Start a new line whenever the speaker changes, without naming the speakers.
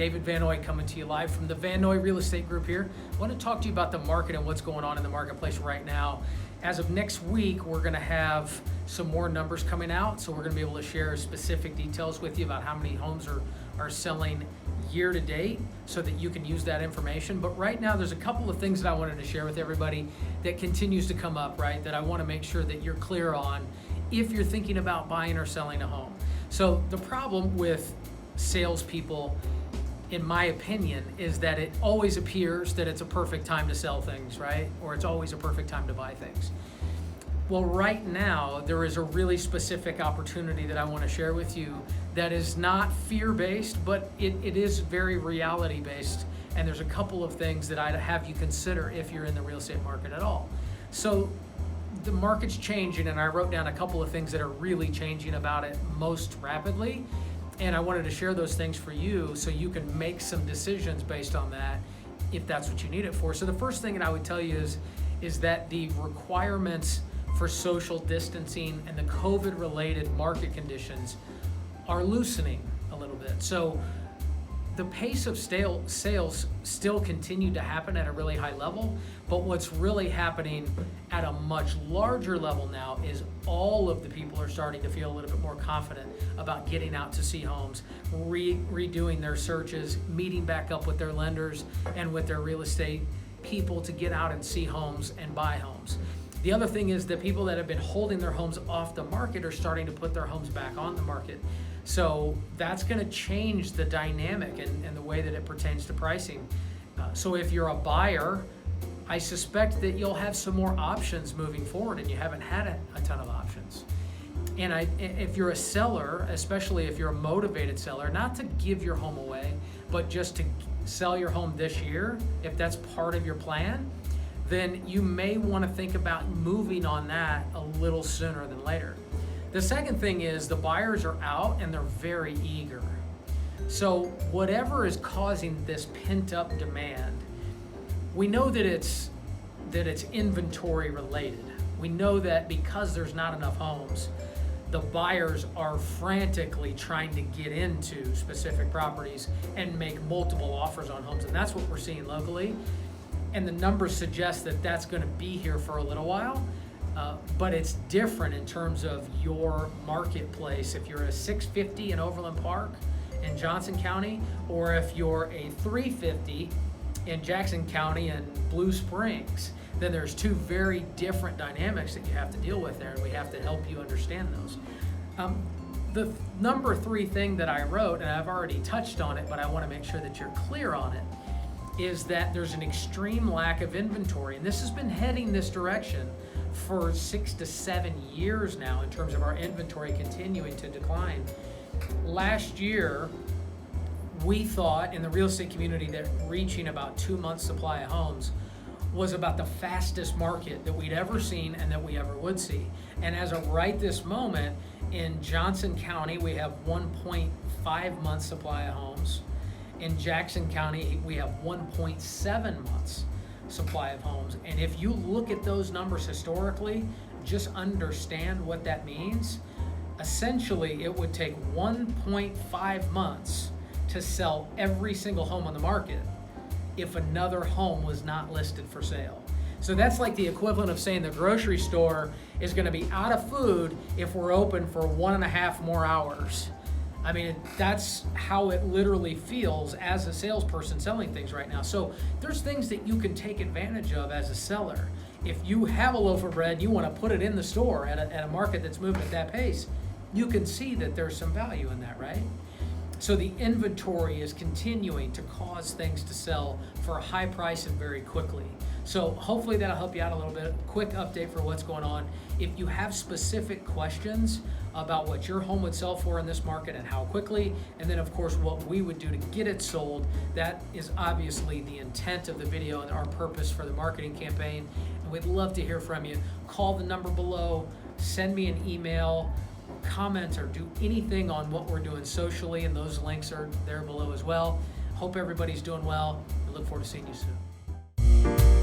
David Van Noy coming to you live from the Van Noy Real Estate Group here. I want to talk to you about the market and what's going on in the marketplace right now. As of next week, we're going to have some more numbers coming out, so we're going to be able to share specific details with you about how many homes are selling year to date so that you can use that information. But right now, there's a couple of things that I wanted to share with everybody that continues to come up, right, that I want to make sure that you're clear on if you're thinking about buying or selling a home. So the problem with salespeople, in my opinion, is that it always appears that it's a perfect time to sell things, right? Or it's always a perfect time to buy things. Well, right now, there is a really specific opportunity that I want to share with you that is not fear-based, but it is very reality-based. And there's a couple of things that I'd have you consider if you're in the real estate market at all. So the market's changing, and I wrote down a couple of things that are really changing about it most rapidly. And I wanted to share those things for you so you can make some decisions based on that if that's what you need it for. So the first thing that I would tell you is that the requirements for social distancing and the COVID-related market conditions are loosening a little bit. So the pace of sales still continue to happen at a really high level, but what's really happening at a much larger level now is all of the people are starting to feel a little bit more confident about getting out to see homes, redoing their searches, meeting back up with their lenders and with their real estate people to get out and see homes and buy homes. The other thing is the people that have been holding their homes off the market are starting to put their homes back on the market. So that's going to change the dynamic and the way that it pertains to pricing. So if you're a buyer, I suspect that you'll have some more options moving forward, and you haven't had a ton of options. And if you're a seller, especially if you're a motivated seller, not to give your home away, but just to sell your home this year, if that's part of your plan, then you may want to think about moving on that a little sooner than later. The second thing is the buyers are out and they're very eager. So whatever is causing this pent-up demand, we know that it's inventory related. We know that because there's not enough homes, the buyers are frantically trying to get into specific properties and make multiple offers on homes, and that's what we're seeing locally. And the numbers suggest that that's going to be here for a little while. But it's different in terms of your marketplace. If you're a 650 in Overland Park in Johnson County, or if you're a 350 in Jackson County and Blue Springs, then there's two very different dynamics that you have to deal with there, and we have to help you understand those. The number 3 thing that I wrote, and I've already touched on it, but I want to make sure that you're clear on it, is that there's an extreme lack of inventory, and this has been heading this direction for 6 to 7 years now in terms of our inventory continuing to decline. Last year, we thought in the real estate community that reaching about 2 months supply of homes was about the fastest market that we'd ever seen and that we ever would see. And as of right this moment, in Johnson County, we have 1.5 months supply of homes. In Jackson County, we have 1.7 months supply of homes. And if you look at those numbers historically, just understand what that means. Essentially, it would take 1.5 months to sell every single home on the market if another home was not listed for sale. So that's like the equivalent of saying the grocery store is going to be out of food if we're open for 1.5 more hours. I mean, that's how it literally feels as a salesperson selling things right now. So there's things that you can take advantage of as a seller. If you have a loaf of bread, you want to put it in the store at a market that's moving at that pace, you can see that there's some value in that, right? So the inventory is continuing to cause things to sell for a high price and very quickly. So hopefully that'll help you out a little bit. Quick update for what's going on. If you have specific questions about what your home would sell for in this market and how quickly, and then of course what we would do to get it sold, that is obviously the intent of the video and our purpose for the marketing campaign. And we'd love to hear from you. Call the number below, send me an email, or comment, or do anything on what we're doing socially, and those links are there below as well. Hope everybody's doing well. We look forward to seeing you soon.